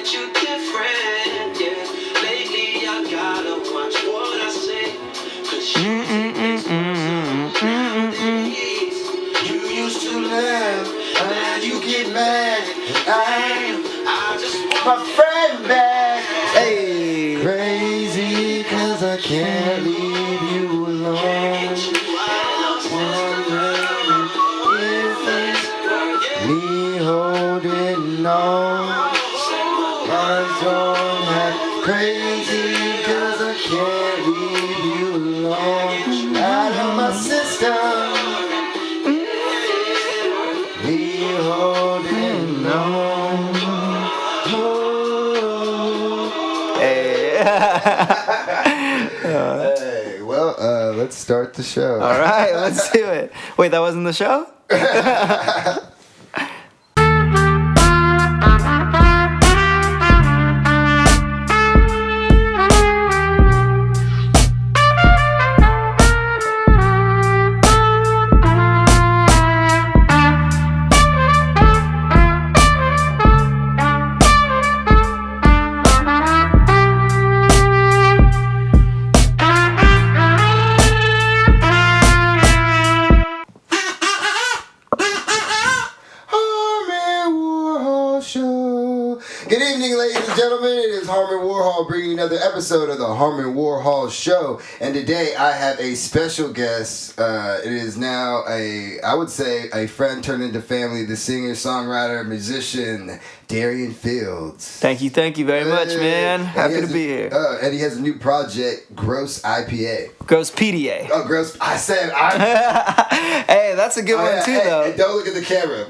that you different, yeah. Lately I gotta watch what I say, 'cause you think it's nowadays. You used to laugh, now you get mad. I just want My friend back. Hey. Crazy 'cause I can't leave you alone. Me holding on. My song had crazy 'cause I can't leave you alone. Out of my system. Me holding on. Hey. Hey, well, let's start the show. All right, let's do it. Wait, that wasn't the show? Harmon Warhol Show. Good evening, ladies and gentlemen. It is Harmon Warhol bringing another episode of the Harmon Warhol Show. And today I have a special guest. It is now I would say, a friend turned into family, the singer, songwriter, musician, Darien Fields. Thank you very much, man. Happy to be here. And he has a new project, Gross IPA. Gross PDA. Oh, Gross. I said I. Hey, that's a good one too, though. Hey, don't look at the camera.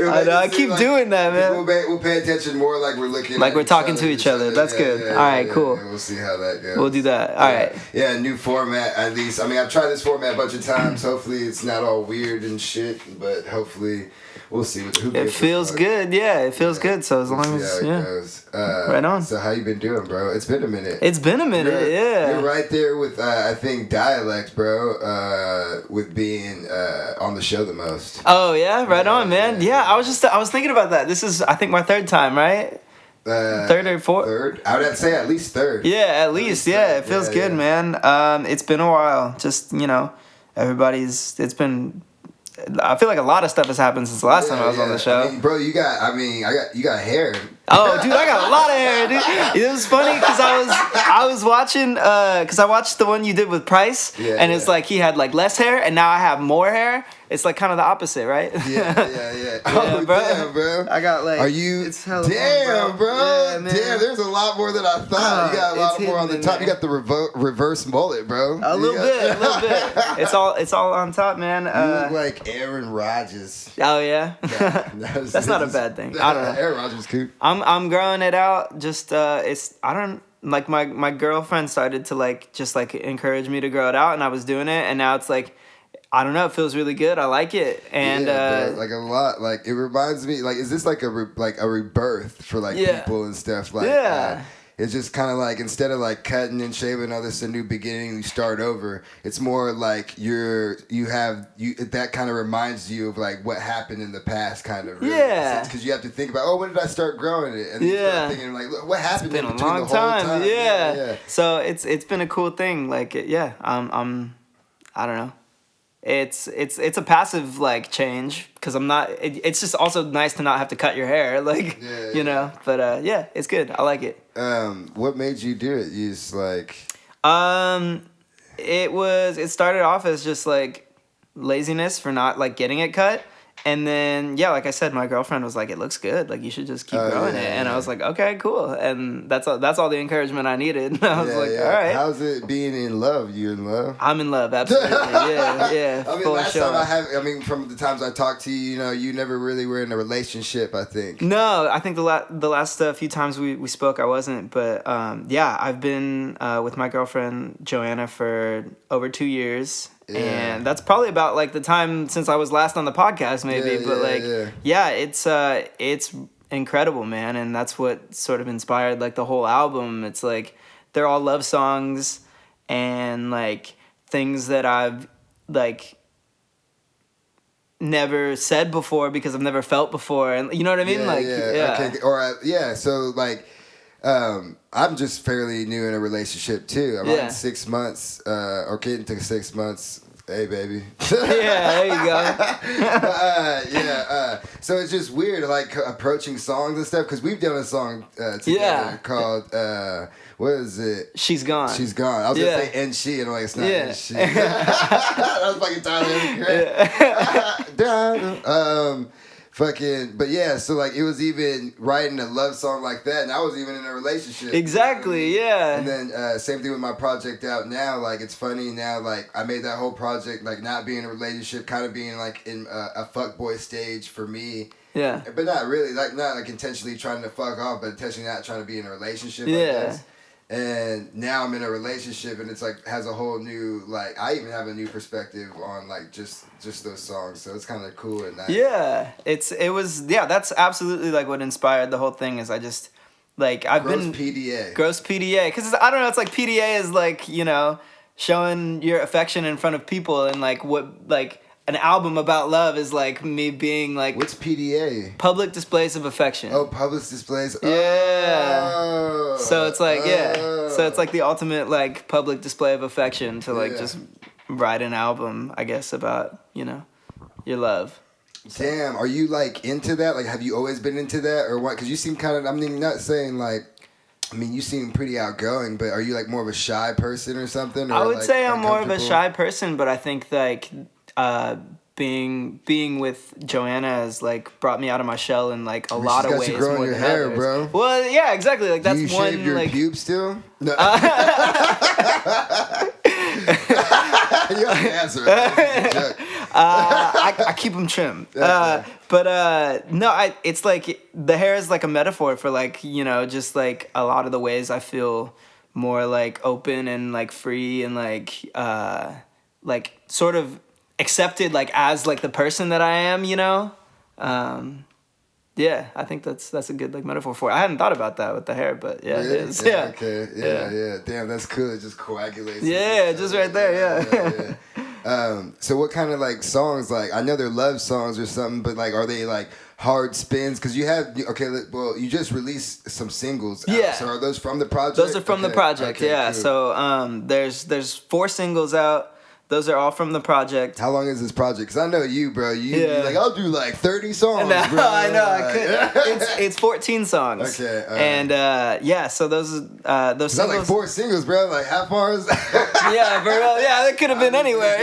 I know, I keep doing that, man. We'll pay attention more like we're looking Like at we're talking to each other. That's good. All right, cool. We'll see how that goes. We'll do that. All right. Yeah, new format at least. I mean, I've tried this format a bunch of times. Hopefully it's not all weird and shit, but hopefully we'll see. It feels good. Yeah, it feels good. So as long as, it goes. Right on. So how you been doing, bro? It's been a minute. Yeah. You're right there with, I think, Dialect, bro, with being on the show the most. Oh, yeah? Right on, man. Yeah, I was thinking about that. This is, I think, my third time, right? Third or fourth? Third? I would have to say at least third. Yeah, at least. Yeah, it feels good, man. It's been a while. Just, it's been... I feel like a lot of stuff has happened since the last time I was on the show. I mean, bro, you got hair. Oh, dude, I got a lot of hair, dude. It was funny because I was watching, because I watched the one you did with Price, and it's like he had like less hair, and now I have more hair. It's like kind of the opposite, right? Yeah. Oh, bro. Damn, bro. I got like. Are you? It's hella damn, fun, bro. Yeah, man. Damn, there's a lot more than I thought. You got a lot more on the top. There. You got the reverse mullet, bro. A little bit. It's all on top, man. You look like Aaron Rodgers. Oh yeah. That's not a bad thing. I don't know. Aaron Rodgers, cool. I'm growing it out. Just like my girlfriend started to just encourage me to grow it out, and I was doing it, and now it's like, I don't know, it feels really good. I like it, and bro, like a lot. Like it reminds me, like, is this like a rebirth for people and stuff? Like, it's just kind of like, instead of like cutting and shaving, all this a new beginning, you start over. It's more like that kind of reminds you of like what happened in the past, kind of. Really. Yeah. Because you have to think about, when did I start growing it? And then you start thinking like, look, what happened? It's been in a between long the whole time. time. Yeah. So it's been a cool thing. Like I'm I don't know. It's a passive change because I'm not. It's just also nice to not have to cut your hair, But it's good. I like it. What made you do it? You just like. It started off as just like laziness for not getting it cut. And then, like I said, my girlfriend was like, "It looks good. Like you should just keep growing it." And I was like, "Okay, cool." And that's all the encouragement I needed. And I was all right. How's it being in love? You in love? I'm in love, absolutely. Yeah. I mean, last time from the times I talked to you, you never really were in a relationship, I think. No, I think the last few times we spoke, I wasn't. But I've been with my girlfriend Joanna for over 2 years. Yeah. And that's probably about the time since I was last on the podcast, maybe. It's incredible, man, and that's what sort of inspired the whole album. It's they're all love songs and things that I've never said before because I've never felt before, and you know what I mean? Okay. Or so like, I'm just fairly new in a relationship too. I'm on 6 months, or getting to 6 months. Hey, baby. Yeah, there you go. So it's just weird, like approaching songs and stuff, because we've done a song together called what is it? She's Gone. She's Gone. I was gonna say "and she," and I'm like, it's not "and she." That was fucking Tyler. But yeah, so like it was even writing a love song like that, and I was even in a relationship. Exactly, yeah. And then same thing with my project out now. Like it's funny now, like I made that whole project like not being in a relationship, kind of being like in a fuckboy stage for me. Yeah. But not really, like not like intentionally trying to fuck off, but intentionally not trying to be in a relationship. Yeah. I guess. And now I'm in a relationship, and it's like has a whole new like I even have a new perspective on like just those songs, so it's kind of cool and nice. Yeah, that's absolutely like what inspired the whole thing. Is I just like Gross PDA, because I don't know, it's like PDA is like, you know, showing your affection in front of people, and like what like an album about love is like me being like, what's PDA? Public displays of affection. Oh, public displays. Yeah. Oh, so it's like so it's like the ultimate like public display of affection to like just write an album, I guess, about, you know, your love. So. Damn, are you like into that? Like, have you always been into that, or what? Because you seem kind of, I mean, not saying like, I mean, you seem pretty outgoing, but are you like more of a shy person or something? Or I would like say I'm more of a shy person, but I think like being with Joanna has like brought me out of my shell in like a lot of ways. She's got you growing your hair, others. Bro. Well, yeah, exactly. Like that's Do you one. shave your like pubes still? No. You have to answer. I keep them trimmed. It's like the hair is like a metaphor for like, you know, just like a lot of the ways I feel more like open and like free and like sort of accepted like as like the person that I am, you know. Yeah, I think that's a good like metaphor for it. I hadn't thought about that with the hair, but yeah, really? It is. Yeah. Okay. Yeah. Damn, that's cool. It just coagulates. Yeah, just right there. Yeah. So what kind of like songs? Like I know they're love songs or something, but like are they like hard spins? Because you you just released some singles. Yeah. So are those from the project? Those are from the project. Okay, yeah. cool. So there's 4 singles out. Those are all from the project. How long is this project? Because I know you, bro. You're like, I'll do like 30 songs, bro. I know. I could. It's 14 songs. Okay. And so those singles. That's like 4 singles, bro. Like half bars. Yeah, for real. Yeah, that could have been anywhere.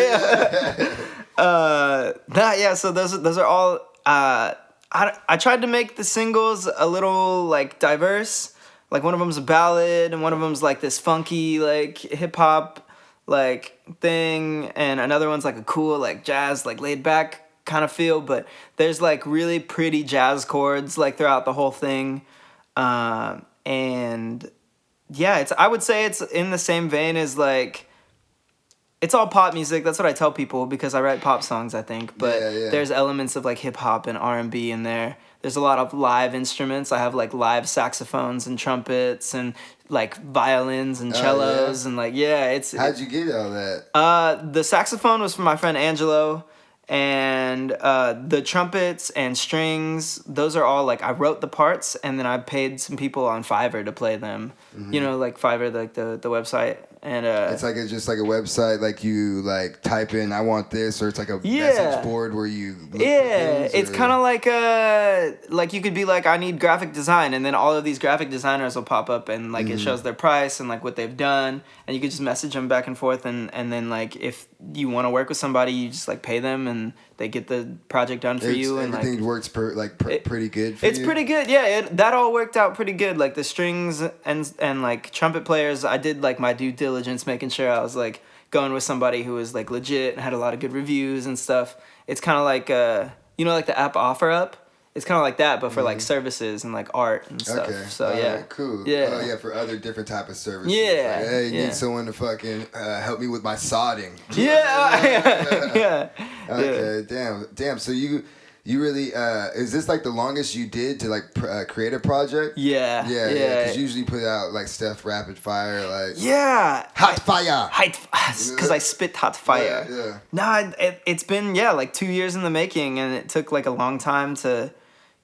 Yeah. So those are all. I tried to make the singles a little like diverse. Like one of them's a ballad, and one of them's like this funky like hip hop like thing, and another one's like a cool like jazz like laid back kind of feel, but there's like really pretty jazz chords like throughout the whole thing, and yeah, I would say it's in the same vein as like it's all pop music. That's what I tell people because I write pop songs, I think, but there's elements of like hip hop and R&B in there. There's a lot of live instruments. I have like live saxophones and trumpets and like violins and cellos and like it's. How'd you get all that? The saxophone was from my friend Angelo, and the trumpets and strings, those are all like I wrote the parts and then I paid some people on Fiverr to play them. Mm-hmm. You know, like Fiverr, like the website. And it's like just like a website, like you like type in I want this, or it's like a message board where you look for things, it's kind of like you could be like I need graphic design, and then all of these graphic designers will pop up and like it shows their price and like what they've done, and you could just message them back and forth, and then like if you want to work with somebody, you just like pay them and they get the project done for you, and everything like works pretty good for it's you? pretty good. Yeah, that all worked out pretty good. Like the strings and like trumpet players, I did like my due diligence, making sure I was like going with somebody who was like legit and had a lot of good reviews and stuff. It's kind of like like the app OfferUp. It's kind of like that, but for like services and like art and stuff. Okay. So cool. Yeah. For other different type of services. Yeah. Like, hey, you need someone to fucking help me with my sodding. Yeah. Okay. Damn. So You really is this like the longest you did to like create a project? Yeah. Because you usually put out like stuff rapid fire, like hot fire, because I spit hot fire. Yeah. No, it's been like 2 years in the making, and it took like a long time to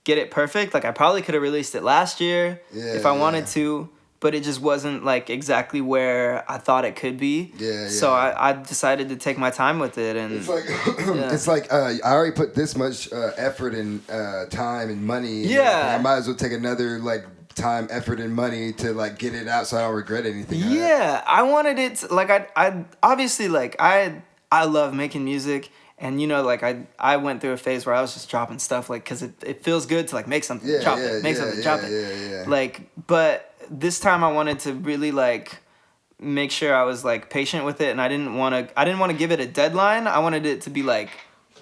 get it perfect. Like I probably could have released it last year if I wanted to, but it just wasn't like exactly where I thought it could be. So I decided to take my time with it, and it's like it's like I already put this much effort and time and money. Yeah, I might as well take another like time, effort, and money to like get it out, so I don't regret anything. Yeah, I wanted it to, like I obviously like I love making music. And like I went through a phase where I was just dropping stuff like because it feels good to like make something, drop it. Like, but this time I wanted to really like make sure I was like patient with it, and I didn't want to give it a deadline. I wanted it to be like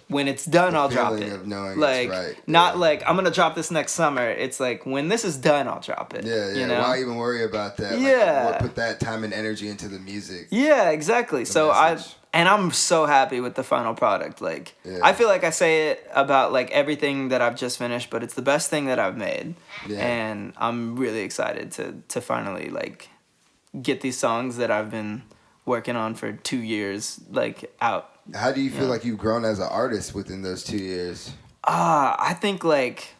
when it's done, I'll drop it. Of knowing like it's right. Not like I'm gonna drop this next summer. It's like when this is done, I'll drop it. You know? Why even worry about that? Like, put that time and energy into the music. Yeah, exactly. So I'm so happy with the final product. Like, I feel like I say it about like everything that I've just finished, but it's the best thing that I've made. And I'm really excited to finally like get these songs that I've been working on for 2 years like out. How do you feel like you've grown as an artist within those 2 years? I think like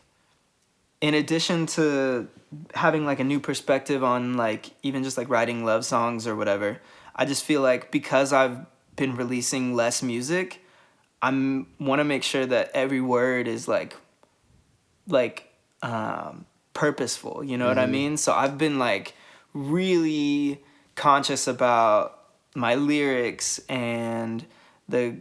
in addition to having like a new perspective on like even just like writing love songs or whatever, I just feel like because I've been releasing less music, I want to make sure that every word is like purposeful, you know what I mean? So I've been like really conscious about my lyrics and the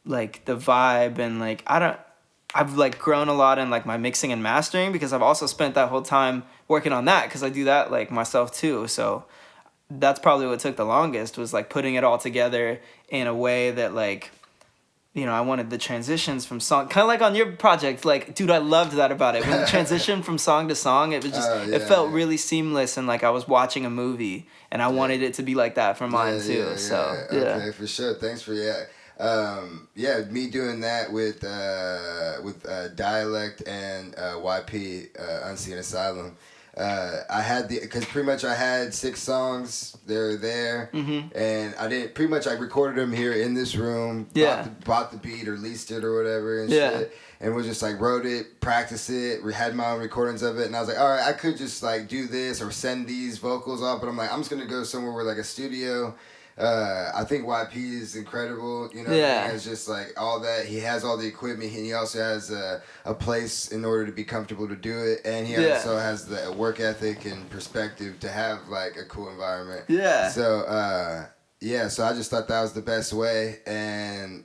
vibe, and like I've like grown a lot in like my mixing and mastering because I've also spent that whole time working on that because I do that like myself too. So that's probably what took the longest, was like putting it all together in a way that like, I wanted the transitions from song, kind of like on your project. Like, dude, I loved that about it. When the transition from song to song, it was just, it felt really seamless, and like I was watching a movie, and I wanted it to be like that for mine too. So okay, for sure. Thanks for me doing that with Dialect and YP Unseen Asylum. I had because pretty much I had 6 songs. They're there, and I recorded them here in this room. Bought the beat or leased it or whatever and shit, and we just like wrote it, practiced it. We had my own recordings of it, and I was like, all right, I could just like do this or send these vocals off, but I'm like, I'm just gonna go somewhere with like a studio. I think YP is incredible. It's just like all that. He has all the equipment. He also has a place in order to be comfortable to do it, and he also has the work ethic and perspective to have like a cool environment. So so I just thought that was the best way, and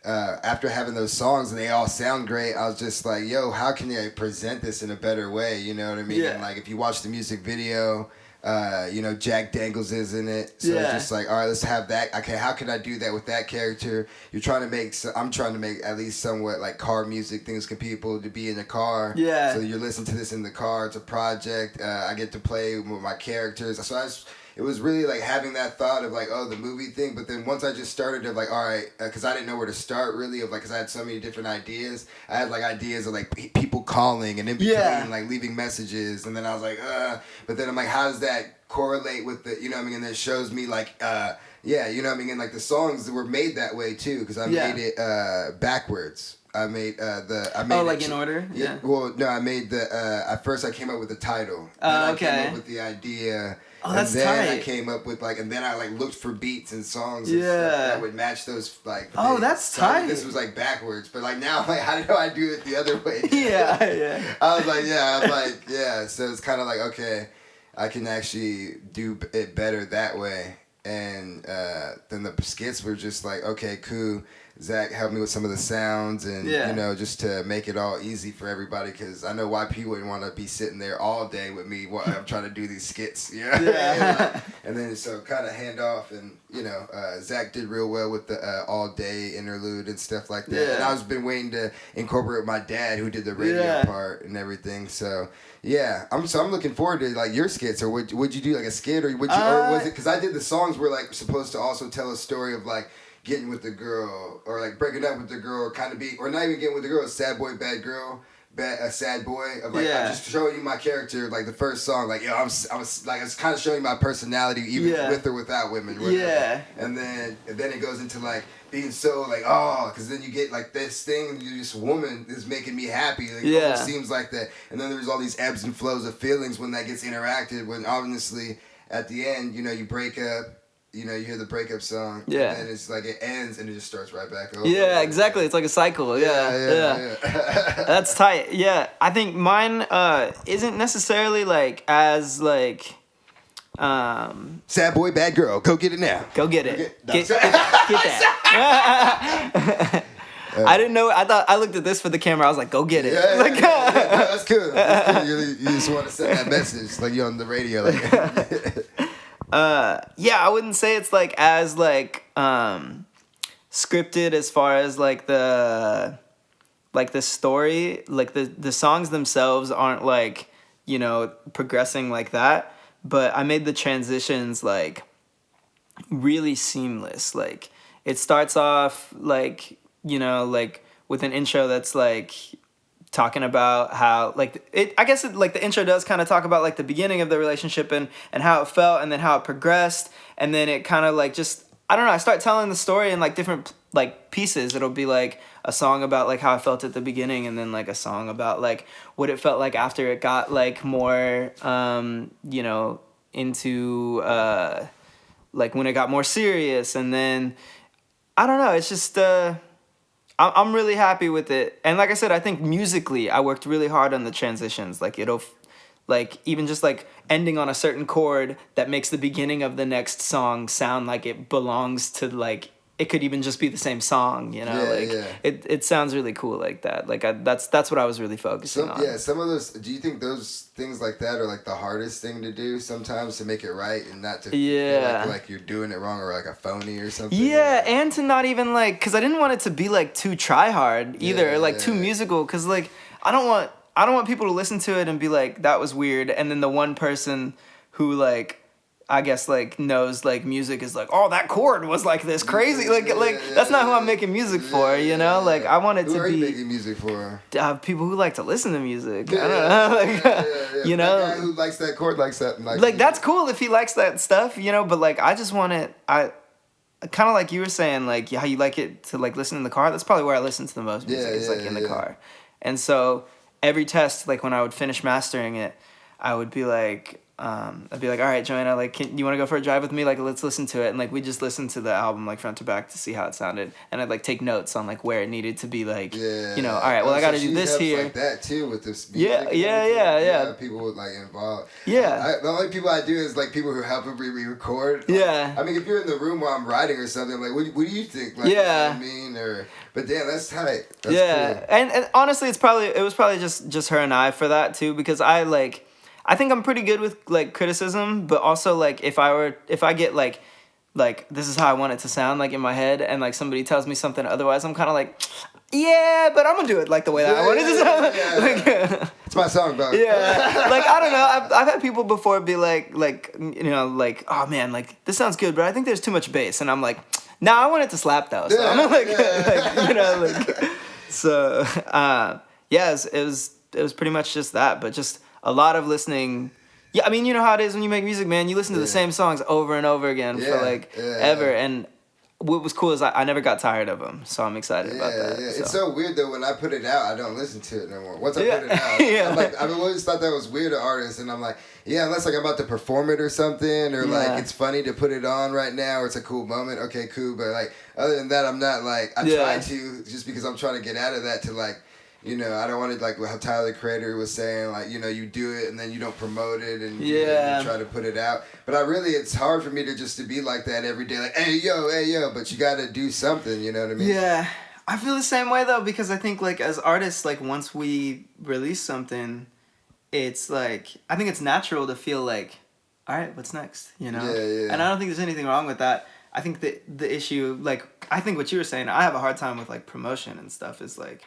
after having those songs and they all sound great, I was just like, yo, how can I present this in a better way? You know what I mean? And like if you watch the music video, Jack Dangles is in it, so it's just like, all right, let's have that. Okay, how can I do that with that character? I'm trying to make at least somewhat like car music, things for people to be in the car. So you're listening to this in the car. It's a project. I get to play with my characters. So it was really like having that thought of like, oh, the movie thing. But then once I just started to like, all right, because I didn't know where to start really, of like, because I had so many different ideas. I had like ideas of like people calling and in between like leaving messages, and then I was like, but then I'm like, how does that correlate with the, and then it shows me like, and like the songs were made that way too, because I made it backwards. I made in order? Yeah. Well, no, I made at first I came up with the title. I came up with the idea. Oh, that's and then tight. I came up with and then I like looked for beats and songs and stuff that would match those like. Oh, that's tight. This was like backwards, but like now I'm like, how do I do it the other way? I was like, so it's kind of like, okay, I can actually do it better that way, and then the skits were just like, okay, cool. Zach helped me with some of the sounds and, just to make it all easy for everybody, because I know YP wouldn't want to be sitting there all day with me while I'm trying to do these skits. And then so kind of hand off, and, Zach did real well with the all day interlude and stuff like that. And I've been waiting to incorporate my dad, who did the radio part and everything. So, I'm looking forward to like your skits. Or would you do like a skit, or or was it, because I did the songs were like supposed to also tell a story of like getting with the girl or like breaking up with the girl, kind of or not even getting with the girl, sad boy, bad girl. A sad boy of like I'm just showing you my character like the first song like yo I was like it's kind of showing my personality even with or without women and then it goes into like being so like because then you get like this thing this woman is making me happy like it almost seems like that and then there's all these ebbs and flows of feelings when that gets interacted when obviously at the end you break up. You hear the breakup song, and then it's like it ends and it just starts right back over. Yeah, exactly. It's like a cycle. Yeah. That's tight. Yeah, I think mine isn't necessarily like as like. Sad boy, bad girl. Go get it now. Go get it. Get that. I didn't know. I looked at this for the camera. I was like, "Go get it." That's good. You just want to send that message, like you're on the radio. I wouldn't say it's like as like scripted as far as like the story, like the songs themselves aren't like progressing like that, but I made the transitions like really seamless. Like it starts off like like with an intro that's like talking about how like the intro does kind of talk about like the beginning of the relationship and how it felt and then how it progressed and then it kind of like just I don't know, I start telling the story in like different like pieces. It'll be like a song about like how I felt at the beginning and then like a song about like what it felt like after it got like more into like when it got more serious and then I don't know, it's just I'm really happy with it. And like I said, I think musically, I worked really hard on the transitions. Like it'll, like even just like ending on a certain chord that makes the beginning of the next song sound like it belongs to like, it could even just be the same song, It sounds really cool like that. Like that's what I was really focusing on. Yeah, some of those, do you think those things like that are like the hardest thing to do sometimes to make it right and not to feel like you're doing it wrong or like a phony or something? Yeah, and to not even like, because I didn't want it to be like too try hard either, too musical, because like I don't want people to listen to it and be like, that was weird, and then the one person who like I guess like knows like music is like, oh, that chord was like this crazy, that's not who I'm making music for, Like I want it to be. Who are you making music for? People who like to listen to music. I don't know, The guy who likes that chord likes that. Like that's cool if he likes that stuff, But like I just want it. I kind of like you were saying, like how you like it to like listen in the car. That's probably where I listen to the most music is like in the car, and so every test, like when I would finish mastering it, I would be like. I'd be like, all right, Joanna, like, you want to go for a drive with me? Like, let's listen to it. And like, we just listened to the album like front to back to see how it sounded. And I'd like take notes on like where it needed to be like, all right, well, I got to do this here. Like that too with this music. Yeah. People would like involved. Yeah. The only people I do is like people who help me re-record. Yeah. I mean, if you're in the room while I'm writing or something, I'm like, what do you think? Like, you know what I mean? But damn, that's tight. That's cool. And honestly, it was probably just her and I for that too, because I think I'm pretty good with like criticism, but also like if I get like this is how I want it to sound like in my head, and like somebody tells me something otherwise, I'm kind of like, yeah, but I'm gonna do it like the way that I want it to sound. It's my song, bro. Yeah, like I don't know. I've had people before be like oh man, like this sounds good, but I think there's too much bass, and I'm like, nah, I want it to slap though. So I'm so it was pretty much just that, but just. A lot of listening. Yeah, I mean, you know how it is when you make music, man. You listen to the same songs over and over again for like ever. And what was cool is I never got tired of them, so I'm excited about that. Yeah, so. It's so weird though. When I put it out, I don't listen to it no more. Once I put it out, I'm like, I've always thought that was weird to artists, and I'm like, unless like I'm about to perform it or something, or like it's funny to put it on right now, or it's a cool moment. Okay, cool. But like other than that, I'm not like I try to just because I'm trying to get out of that to like. I don't want to like how Tyler the Creator was saying, like, you do it and then you don't promote it and you try to put it out. But it's hard for me to be like that every day, like, hey yo, but you got to do something, you know what I mean? Yeah, I feel the same way though, because I think like as artists, like once we release something, it's like, I think it's natural to feel like, all right, what's next, Yeah. And I don't think there's anything wrong with that. I think the issue, like, I think what you were saying, I have a hard time with like promotion and stuff is like,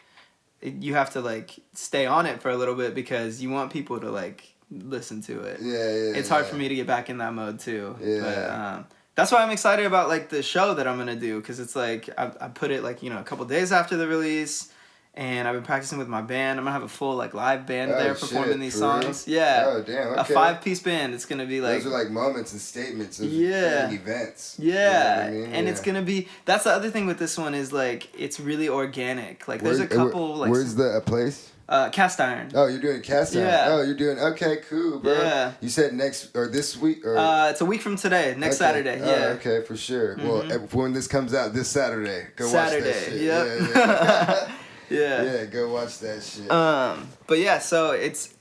you have to like stay on it for a little bit because you want people to like listen to it. Yeah. It's hard for me to get back in that mode too. Yeah. that's why I'm excited about like the show that I'm gonna do, because it's like I put it like, you know, a couple days after the release, and I've been practicing with my band. I'm gonna have a full like live band there performing these songs. Real? Yeah. Oh damn. Okay. A 5-piece band. It's gonna be like, those are like moments and statements of events. Yeah. You know what I mean? And it's gonna be, that's the other thing with this one is like it's really organic. Like there's a couple like, where's the place? Cast Iron. Oh, you're doing Cast Iron. Yeah. Oh, you're doing, okay, cool, bro. Yeah. You said next, or this week? Or? It's a week from today, next Saturday. Yeah. Oh, okay, for sure. Well, when this comes out, this Saturday, go watch that shit. Yep. Yeah. Yeah. Yeah, go watch that shit. But yeah, so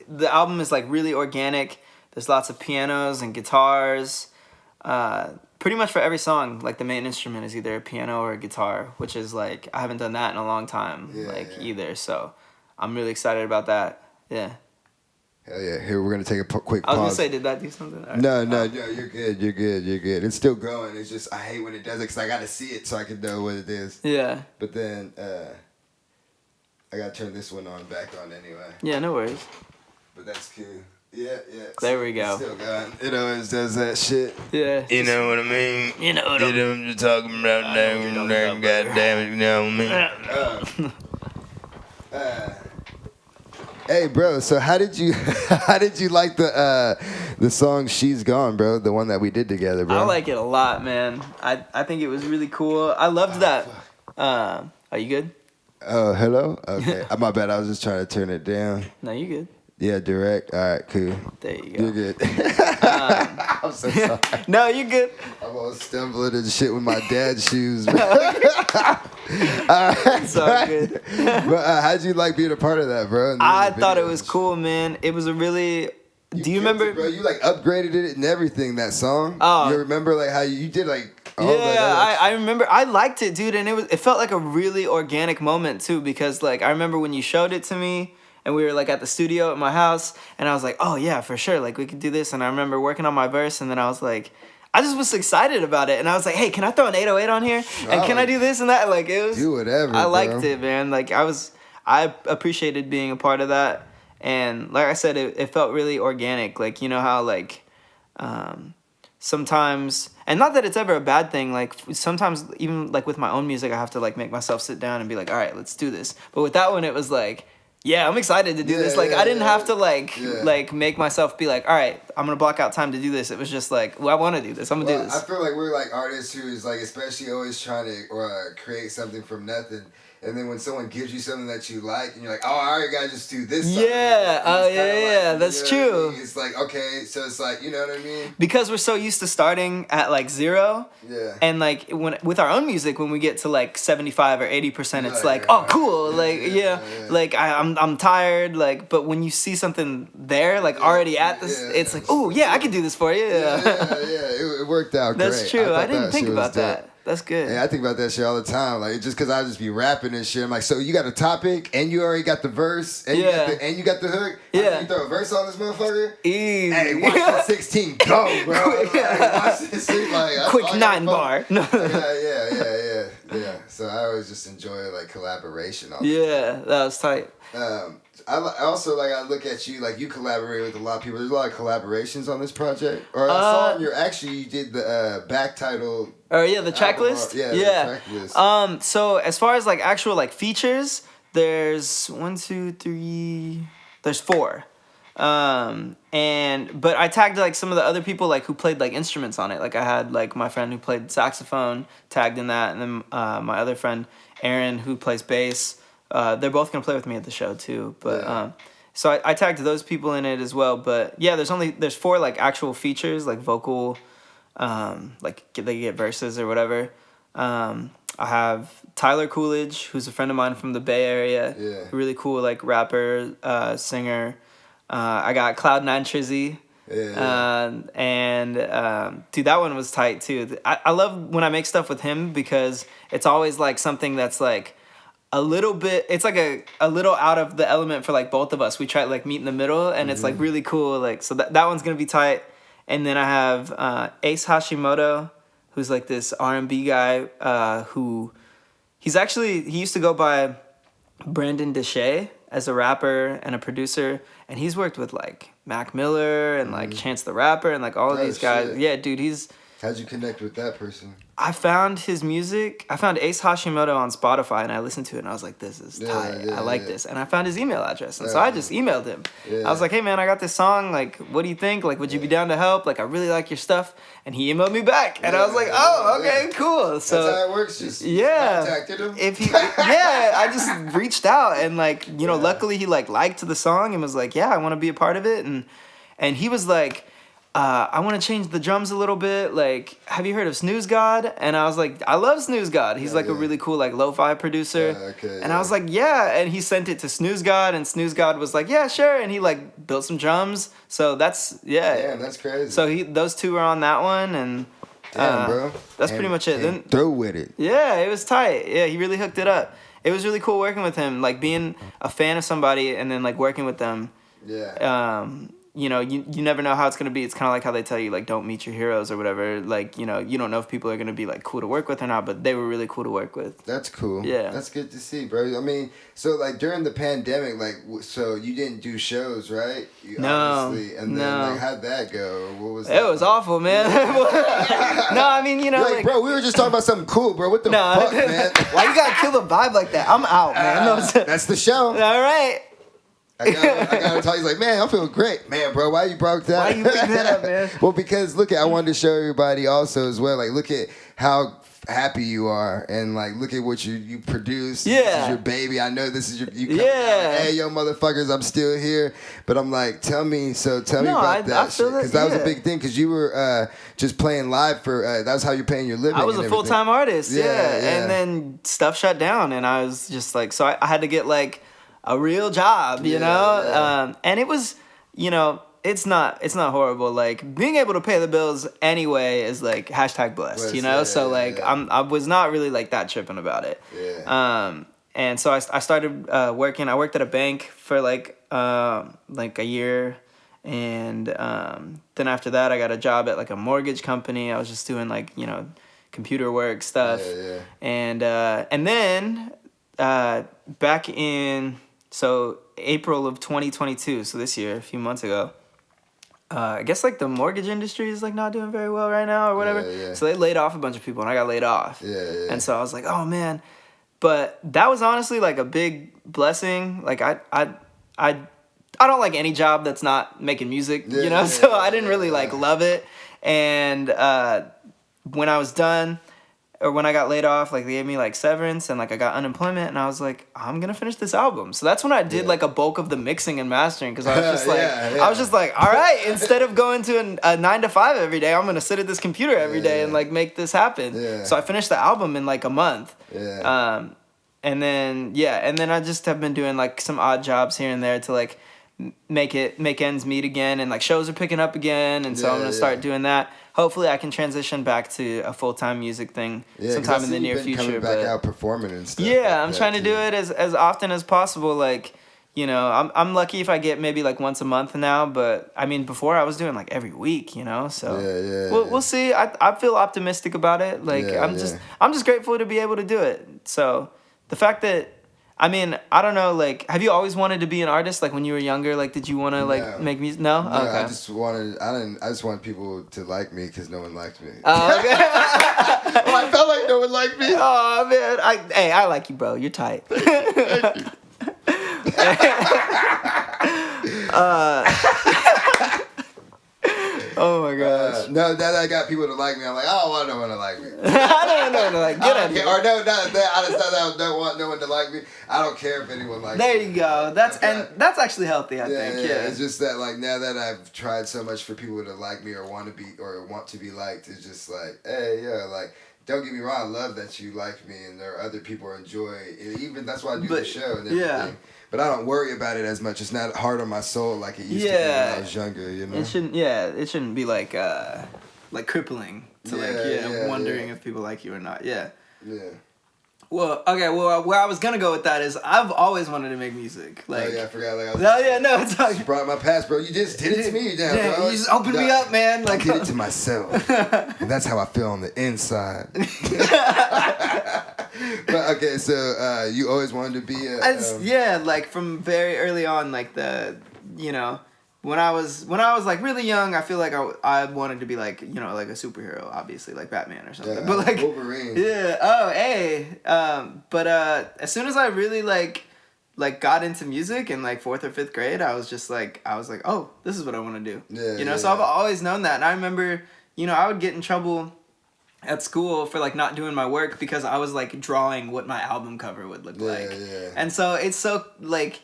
the album is like really organic. There's lots of pianos and guitars. Pretty much for every song, like the main instrument is either a piano or a guitar, which is like, I haven't done that in a long time, either. So I'm really excited about that. Yeah. Hell yeah. Here, we're going to take a quick pause. I was going to say, did that do something? Right. No, you're good. It's still going. It's just, I hate when it does it because I got to see it so I can know what it is. Yeah. But then, I got to turn this one back on anyway. Yeah, no worries. But that's cool. Yeah. There we go. It's still going. It always does that shit. Yeah. You know what I mean? You know what I'm talking about now. God damn it, you know what I mean? Hey, bro. So how did you like the song "She's Gone," bro? The one that we did together, bro. I like it a lot, man. I think it was really cool. I loved that. Are you good? Oh, hello. Okay, my bad. I was just trying to turn it down. No, you good. Yeah, direct. All right, cool. There you go. You're good. I'm so sorry. No, you're good. I'm all stumbling and shit with my dad's shoes. Man. It's all good. But how'd you like being a part of that, bro? I thought it was cool, man. It was a really... Do you remember... It, bro, you like upgraded it and everything, that song. Oh. You remember like how you did like... I remember. I liked it, dude, and it felt like a really organic moment too, because like I remember when you showed it to me and we were like at the studio at my house, and I was like, oh yeah, for sure, like we could do this. And I remember working on my verse, and then I was like, I just was excited about it, and I was like, hey, can I throw an 808 on here? And can I do this and that? Like it was, do whatever. I liked it, man. Like I appreciated being a part of that, and like I said, it felt really organic. Like, you know how like sometimes, and not that it's ever a bad thing, like sometimes even like with my own music I have to like make myself sit down and be like, all right, let's do this. But with that one it was like, yeah, I'm excited to do this. Like I didn't have to like make myself be like, all right, I'm gonna block out time to do this. It was just like, well, I want to do this, I'm gonna do this. I feel like we're like artists who is like especially always trying to create something from nothing. And then when someone gives you something that you like, and you're like, oh, I already gotta just do this. Yeah, that's true. I mean? It's like, okay, so it's like, you know what I mean? Because we're so used to starting at like 0. Yeah. And like with our own music, when we get to like 75 or 80%, it's like, oh, cool. Like I'm tired. Like, but when you see something there, like already at this, it's like, oh yeah, I can do this for you. It worked out great. That's true. I didn't think about that. That's good. Yeah, I think about that shit all the time. Like, just because I just be rapping and shit. I'm like, so you got a topic, and you already got the verse, and you got the hook? Yeah. You throw a verse on this motherfucker? Easy. Hey, watch that 16 go, bro. Watch this shit. Like, quick 9 bar. Yeah. So I always just enjoy, like, collaboration. That was tight. I also like I look at you like you collaborate with a lot of people. There's a lot of collaborations on this project. Or I saw on you did the back title. Oh yeah, the track list. The track list. So as far as like actual like features, there's 4. But I tagged like some of the other people like who played like instruments on it. Like I had like my friend who played saxophone tagged in that, and then my other friend Aaron who plays bass. They're both gonna play with me at the show too, but so I tagged those people in it as well. But yeah, there's 4 like actual features, like vocal, like they get verses or whatever. I have Tyler Coolidge, who's a friend of mine from the Bay Area, really cool like rapper, singer. I got Cloud9 Trizzy. Dude, that one was tight too. I love when I make stuff with him because it's always like something that's like a little bit, it's like a little out of the element for like both of us. We try to like meet in the middle, and it's like really cool. Like, so that one's gonna be tight. And then I have Ace Hashimoto, who's like this R&B guy who he used to go by Brandon Deshay as a rapper and a producer, and he's worked with like Mac Miller and like Chance the Rapper and like all of these guys. Shit. Yeah, dude, How'd you connect with that person? I found his music. I found Ace Hashimoto on Spotify, and I listened to it, and I was like, "This is tight. I like this." And I found his email address, and so I just emailed him. Yeah. I was like, "Hey man, I got this song. Like, what do you think? Like, would you be down to help? Like, I really like your stuff." And he emailed me back, and I was like, "Oh, okay, cool." So that's how it works. Just contacted him. I just reached out, and like, you know, luckily he like liked the song and was like, "Yeah, I want to be a part of it." And he was like, I want to change the drums a little bit. Like, have you heard of Snooze God? And I was like, I love Snooze God. He's a really cool like lo-fi producer. I was like, yeah. And he sent it to Snooze God, and Snooze God was like, yeah, sure. And he like built some drums. So that's Damn, that's crazy. So those two were on that one, and damn, bro. That's pretty much it. Then throw with it. Yeah, it was tight. Yeah, he really hooked it up. It was really cool working with him. Like being a fan of somebody and then like working with them. Yeah. You know, you never know how it's gonna be. It's kind of like how they tell you like don't meet your heroes or whatever. Like, you know, you don't know if people are gonna be like cool to work with or not, but they were really cool to work with. That's cool. Yeah, that's good to see, bro. I mean, so like during the pandemic, like so you didn't do shows, right? Obviously. And then like how'd that go? Or what was that? It was awful, man. No, I mean, you know, like, bro, we were just talking about something cool, bro. What the fuck, man? Why you gotta kill the vibe like that? I'm out, man. That's the show. All right. I gotta tell you, he's like, man, I'm feeling great. Man, bro, why you broke that? Why you pick that up, man? Well, because I wanted to show everybody also as well, like, look at how happy you are, and like, look at what you produce. Yeah. This is your baby. I know this is you coming out like, hey, yo, motherfuckers, I'm still here. But I'm like, tell me about that shit. Because that was a big thing, because you were just playing live for, that was how you're paying your living. I was a full-time artist, yeah. And then stuff shut down, and I was just like, so I had to get like a real job, you know? Yeah. And it was, you know, it's not horrible. Like being able to pay the bills anyway is like #blessed, you know? I was not really like that tripping about it. Yeah. And so I started working. I worked at a bank for like a year. And then after that, I got a job at like a mortgage company. I was just doing like, you know, computer work stuff. Yeah. And then back in April of 2022, so this year, a few months ago, I guess like the mortgage industry is like not doing very well right now or whatever. Yeah. So they laid off a bunch of people, and I got laid off. Yeah. And so I was like, oh man, but that was honestly like a big blessing. Like I don't like any job that's not making music, you know. So I didn't really like love it. And when I was done, or when I got laid off, like they gave me like severance and like I got unemployment, and I was like, I'm gonna finish this album. So that's when I did like a bulk of the mixing and mastering, because I was just like, I was just like, all right, instead of going to a 9 to 5 every day, I'm gonna sit at this computer every day and like make this happen. Yeah. So I finished the album in like a month. Yeah. And then I just have been doing like some odd jobs here and there to like make ends meet again, and like shows are picking up again, and so I'm gonna start doing that. Hopefully I can transition back to a full-time music thing sometime in the near future. Coming back out performing and stuff. Yeah, I'm trying to do it as often as possible. Like, you know, I'm lucky if I get maybe like once a month now, but I mean before I was doing like every week, you know. So we'll see. I feel optimistic about it. Like I'm just grateful to be able to do it. So the fact that, I mean, I don't know, like, have you always wanted to be an artist? Like, when you were younger, like, did you want to, like, make music? No? No, okay. I just wanted people to like me because no one liked me. Oh, okay. Well, I felt like no one liked me. Oh, man. I like you, bro. You're tight. Thank you. Oh my gosh. No, that I got people to like me. I'm like, I don't want no one to like me. I don't know. Like, get out of here. Or no, not that. I just don't want no one to like me. I don't care if anyone likes me. There you go. That's actually healthy, I think. Yeah. It's just that like now that I've tried so much for people to like me or want to be liked, it's just like, hey, yeah, like. Don't get me wrong, I love that you like me and there are other people who enjoy it. Even that's why I do the show and everything. Yeah. But I don't worry about it as much. It's not hard on my soul like it used to be when I was younger, you know? It shouldn't be like crippling to wondering if people like you or not. Yeah. Yeah. Well, okay. Well, where I was gonna go with that is I've always wanted to make music. Like, oh yeah, I forgot. Like, it's all you brought my past, bro. You just did it to me, bro. You just opened me up, man. Like, I did it to myself, and that's how I feel on the inside. But okay, so you always wanted to be like from very early on, like when I was like really young, I feel like I wanted to be like, you know, like a superhero, obviously, like Batman or something. Yeah, but like Wolverine. Yeah. Oh, hey. But as soon as I really like got into music in like 4th or 5th grade, I was like, oh, this is what I want to do. Yeah. You know, so I've always known that. And I remember, you know, I would get in trouble at school for like not doing my work because I was like drawing what my album cover would look like. Yeah. And so it's so like,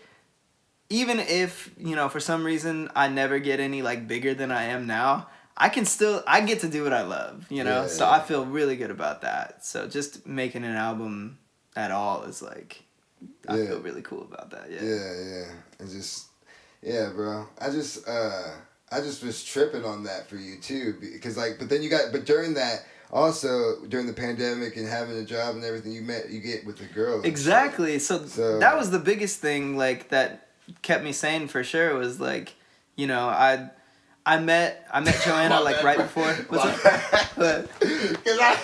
even if, you know, for some reason I never get any like bigger than I am now, I get to do what I love, you know? Yeah, so yeah. I feel really good about that. So just making an album at all is like, I feel really cool about that. Yeah. Yeah. It's just, yeah, bro. I just was tripping on that for you too, because like, but during that, also during the pandemic and having a job and everything, you get with a girl. Exactly. So that was the biggest thing, like, that kept me sane for sure, was like, you know, I met Joanna like right before. What's up? Because I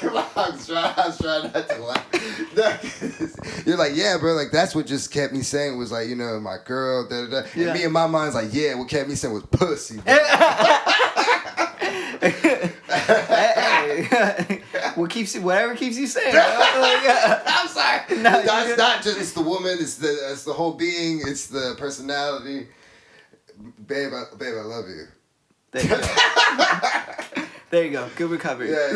was trying not to laugh. You're like, yeah, bro, like that's what just kept me sane was like, you know, my girl, da da da. Yeah. And me in my mind's like, yeah, what kept me sane was pussy. Bro. Hey. Whatever keeps you sane. I'm sorry. No, That's not just, it's the woman, it's the whole being, it's the personality. Babe, I love you. There you go. There you go. Good recovery. Yeah,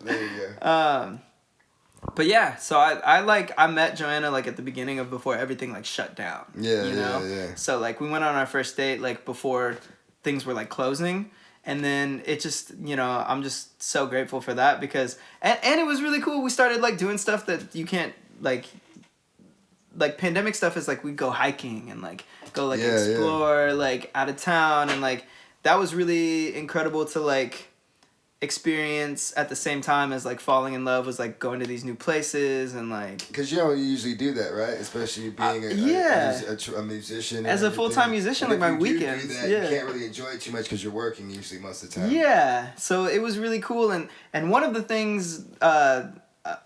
there you go. But yeah, so I met Joanna like at the beginning of before everything like shut down. Yeah, you know? yeah. So like we went on our first date like before things were like closing. And then it just, you know, I'm just so grateful for that because, and it was really cool. We started like doing stuff that you can't like pandemic stuff is like we go hiking and like go like explore like out of town, and like that was really incredible to like experience at the same time as like falling in love, was like going to these new places and like, because you don't usually do that, right? Especially being a musician as a full-time musician, like my weekends you can't really enjoy it too much because you're working usually most of the time. So it was really cool. And one of the things, a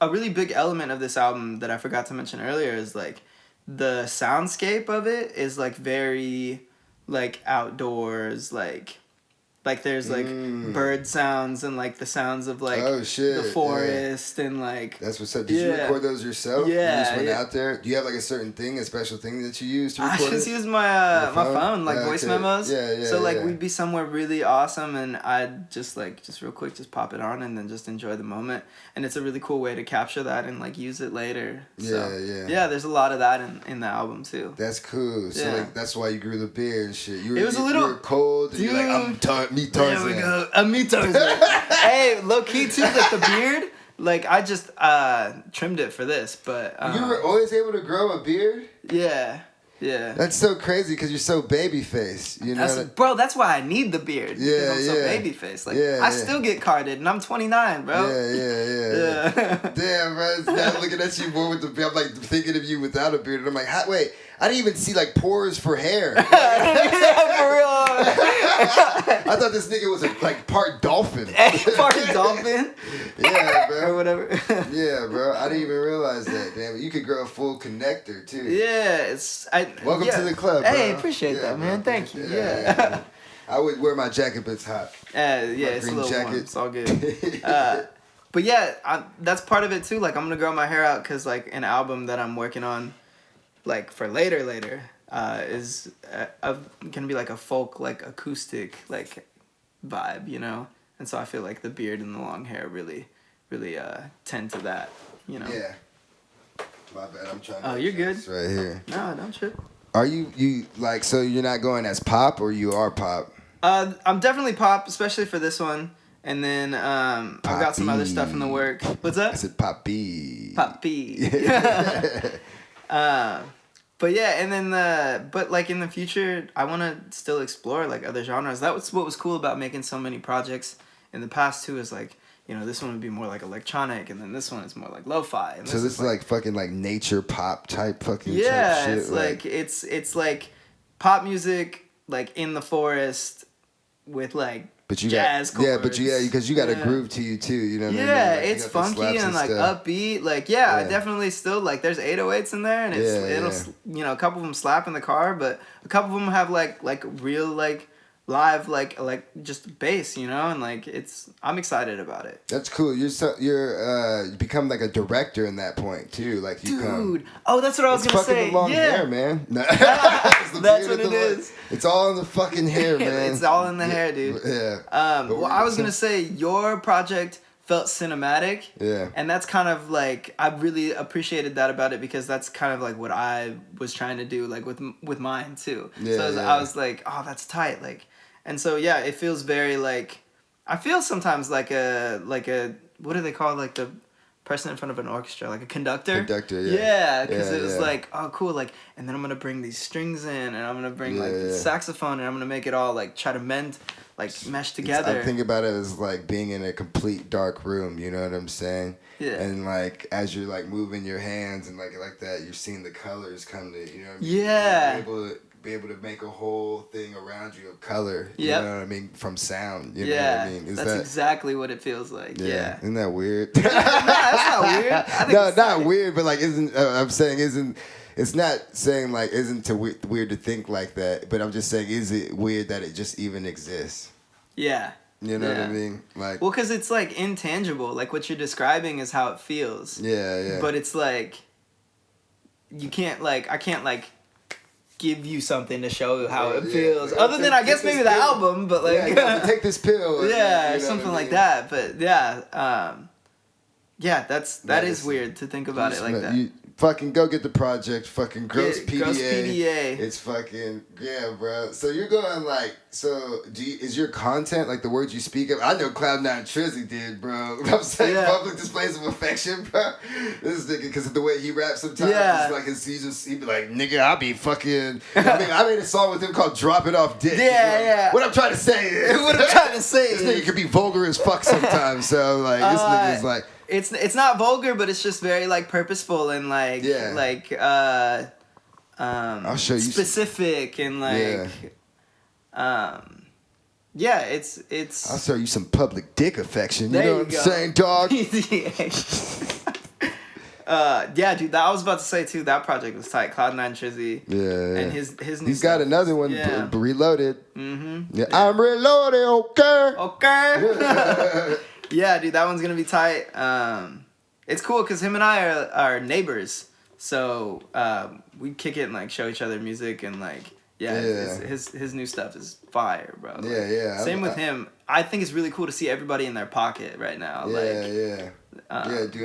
really big element of this album that I forgot to mention earlier is like the soundscape of it is like very like outdoors, like there's like bird sounds and like the sounds of like the forest and like. That's what's up. Did you record those yourself? Yeah. You just went out there? Do you have like a certain thing, a special thing that you use to record I just use my phone, like voice memos. So like we'd be somewhere really awesome and I'd just real quick just pop it on and then just enjoy the moment. And it's a really cool way to capture that and like use it later. Yeah, there's a lot of that in the album too. That's cool. So like that's why you grew the beard and shit. You were cold and dude, you're like, me Tarzan. There we go. Me Tarzan. Hey, low key too, like the beard. Like I just trimmed it for this, but you were always able to grow a beard. Yeah. That's so crazy because you're so baby faced. You know, bro. That's why I need the beard. Yeah, I'm so baby faced. Like I still get carded, and I'm 29, bro. Yeah. Damn, bro. Now looking at you more with the beard, I'm like thinking of you without a beard, and I'm like, wait. I didn't even see like pores for hair. Yeah, for real. I thought this nigga was like part dolphin. Part dolphin. Yeah, bro. Or whatever. Yeah, bro. I didn't even realize that. Damn, you could grow a full connector too. Yeah, welcome to the club. Bro. Hey, appreciate that, man. Thank you. Yeah. I would wear my jacket, but it's hot. It's a little warm. It's all good. But yeah, that's part of it too. Like I'm gonna grow my hair out because like an album that I'm working on, like for later, is gonna be like a folk like acoustic like vibe, you know. And so I feel like the beard and the long hair really tend to that, you know. Yeah. My bad. I'm trying. Oh, you're good. It's right here. No, don't trip. Are you like, so you're not going as pop or you are pop? I'm definitely pop, especially for this one. And then I've got some other stuff in the work. What's up? I said poppy. Poppy. But yeah, and then but like in the future, I want to still explore like other genres. That was what was cool about making so many projects in the past too. Is like, you know, this one would be more like electronic, and then this one is more like lo-fi. And so this is like fucking like nature pop type fucking type shit. It's like it's like pop music like in the forest with like But you jazz got, yeah, chords. because you got a groove to you too, you know what I mean? Yeah, Like, it's funky and like upbeat. Like, yeah, I definitely still like. There's 808s in there, and it'll a couple of them slap in the car, but a couple of them have like real like live like just bass, and like I'm excited about it. That's cool. You become like a director in that point too. Like you Dude, that's what I was gonna say. The long yeah, hair, man. That's what it is. It's all in the fucking hair, man. It's all in the hair, dude. Yeah. Well, I was gonna say your project felt cinematic. Yeah. And that's kind of like I really appreciated that about it because that's kind of like what I was trying to do like with mine too. Yeah, so I was like, oh, that's tight, like. And so yeah, it feels very like I feel sometimes like a what do they call like the person in front of an orchestra, like a conductor. Conductor, yeah. Yeah, because it was like, oh cool, like, and then I'm gonna bring these strings in, and I'm gonna bring the saxophone, and I'm gonna make it all like try to mesh together. I think about it as like being in a complete dark room. You know what I'm saying? Yeah. And like as you're like moving your hands and like that, you're seeing the colors come to you know what I mean? Yeah. You're be able to make a whole thing around you of color. You Yep. know what I mean? From sound. You know what I mean? That's exactly what it feels like. Yeah. Isn't that weird? No, that's not weird. No, not weird, but like I'm saying it's not saying like isn't weird to think like that, but I'm just saying is it weird that it just even exists? Yeah. You know what I mean? Like, well, because it's like intangible. Like what you're describing is how it feels. Yeah. But it's like I can't give you something to show how it feels. Other than I guess maybe the album, but like you have to take this pill. Yeah, or something like that. But yeah, that is weird to think about it like that. You fucking go get the project, fucking Gross PDA. Gross PDA. It's fucking bro. So you're going like is your content like the words you speak of? I know Cloud9 Trizzy did, bro. I'm saying public displays of affection, bro. This nigga, because of the way he raps sometimes, it's like he'd be like, nigga, I'll be fucking. I made a song with him called "Drop It Off Dick." Yeah. What I'm trying to say is, this nigga could be vulgar as fuck sometimes. So like, this nigga's like. It's not vulgar, but it's just very like purposeful and like I'll show you specific and like it's I'll show you some public dick affection. You know what I'm saying, dog? Yeah, dude. I was about to say too. That project was tight. Cloud9 Trizzy. Yeah. And his new. He's stuff. got another one reloaded. Mm-hmm. Yeah, I'm reloaded. Okay. Okay. Yeah, dude, that one's gonna be tight. It's cool because him and I are neighbors, so we kick it and like show each other music and like his new stuff is fire, bro. Like, same with him. I think it's really cool to see everybody in their pocket right now. Doing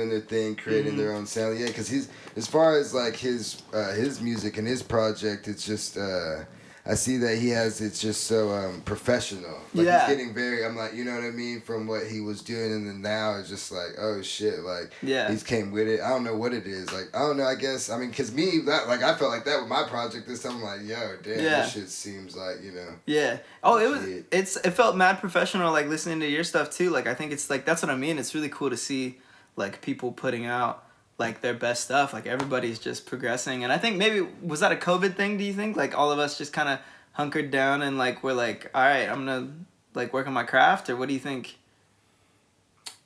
their thing, creating their own sound. Yeah, because he's as far as like his music and his project, it's just. I see that it's just so professional. Like he's getting very, I'm like, you know what I mean? From what he was doing and then now it's just like, oh shit, like he's came with it. I don't know what it is. Like, I don't know, I guess, I mean, cause me, I felt like that with my project this time. I'm like, yo, damn, this shit seems like, you know. Yeah. Oh, it felt mad professional, like listening to your stuff too. Like, I think it's like, that's what I mean. It's really cool to see like people putting out like their best stuff. Like everybody's just progressing, and I think maybe was that a COVID thing? Do you think like all of us just kind of hunkered down and like we're like, all right, I'm gonna like work on my craft, or what do you think?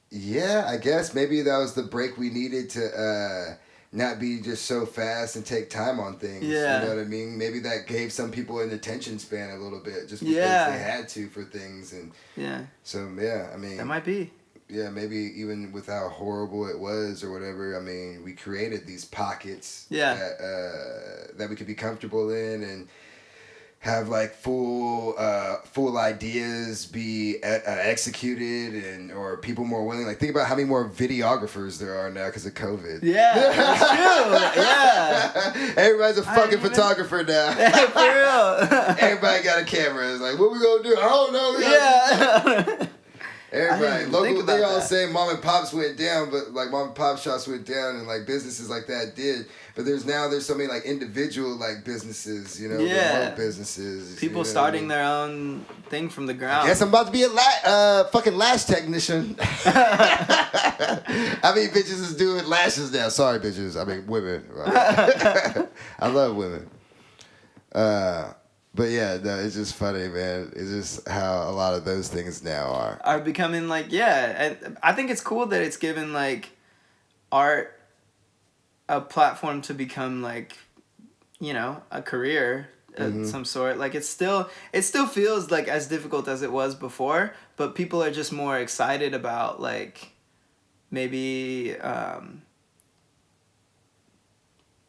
Yeah, I guess maybe that was the break we needed to not be just so fast and take time on things. Yeah. You know what I mean? Maybe that gave some people an attention span a little bit just because they had to for things, and so I mean that might be. Yeah, maybe even with how horrible it was or whatever, I mean, we created these pockets that we could be comfortable in and have like full ideas be executed or people more willing. Like think about how many more videographers there are now because of COVID. Yeah, that's true. Yeah. Everybody's a fucking photographer now. For real. Everybody got a camera. It's like, what we gonna do? I don't know. Yeah. Everybody, local, they all say mom and pops went down, but like mom and pop shops went down and like businesses like that did. But there's so many like individual like busineses, you know, remote businesses. People starting their own thing from the ground. I guess I'm about to be a fucking lash technician. I mean, bitches is doing lashes now. Sorry, bitches. I mean, women. I love women. But yeah, no, it's just funny, man. It's just how a lot of those things now are becoming like, yeah. And I think it's cool that it's given like art a platform to become like, you know, a career of some sort. Like it still feels like as difficult as it was before, but people are just more excited about like maybe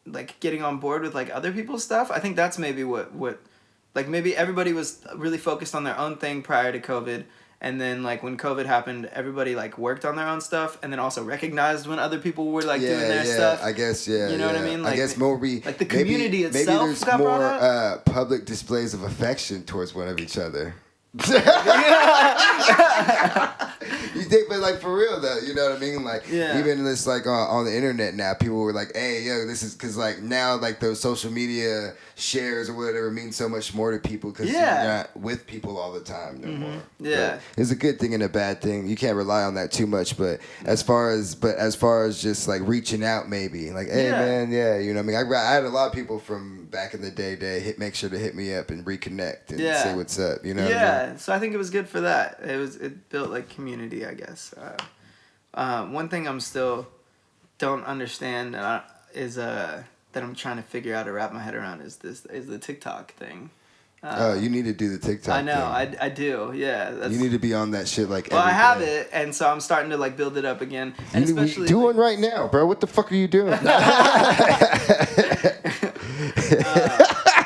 like getting on board with like other people's stuff. I think that's maybe what like maybe everybody was really focused on their own thing prior to COVID. And then, like, when COVID happened, everybody, like, worked on their own stuff and then also recognized when other people were, like, doing their stuff. I guess, yeah. You know what I mean? Like, I guess more like, the community itself maybe there's got more brought up. public displays of affection towards one of each other. You think, but like for real though, you know what I mean? Like even this like on the internet now, people were like, "Hey, yo, this is," because like now like those social media shares or whatever mean so much more to people because you're not with people all the time no more. Yeah, but it's a good thing and a bad thing. You can't rely on that too much. But as far as just like reaching out, maybe like, hey man, you know what I mean? I had a lot of people from back in the day make sure to hit me up and reconnect and say what's up. You know? What I mean? So I think it was good for that. It built like community, I guess. One thing I'm still don't understand is that I'm trying to figure out or wrap my head around is the TikTok thing. You need to do the TikTok. I know, thing. I do. Yeah, you need to be on that shit like. Well, I have it, and so I'm starting to like build it up again. And especially do one right now, bro. What the fuck are you doing?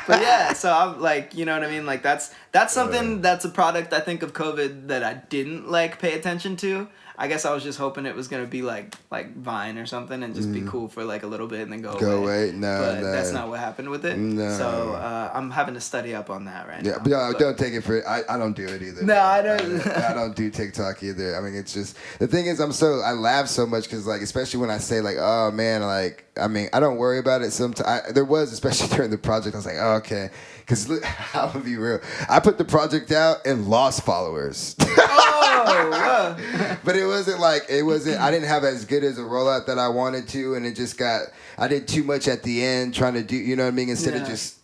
But yeah, so I'm like, you know what I mean? Like that's something that's a product I think of COVID that I didn't like pay attention to. I guess I was just hoping it was gonna be like Vine or something and just be cool for like a little bit and then go away. No, that's not what happened with it. No. So I'm having to study up on that right now. Yeah, but don't take it for. I don't do it either. No, I don't. I don't do TikTok either. I mean, it's just the thing is, I laugh so much because like especially when I say like, oh man, like I mean, I don't worry about it. Sometimes there was especially during the project, I was like, oh, okay. Because I'm gonna be real, I put the project out and lost followers. Oh, but it wasn't. I didn't have as good as a rollout that I wanted to, and it just I did too much at the end trying to do, you know what I mean? Instead of just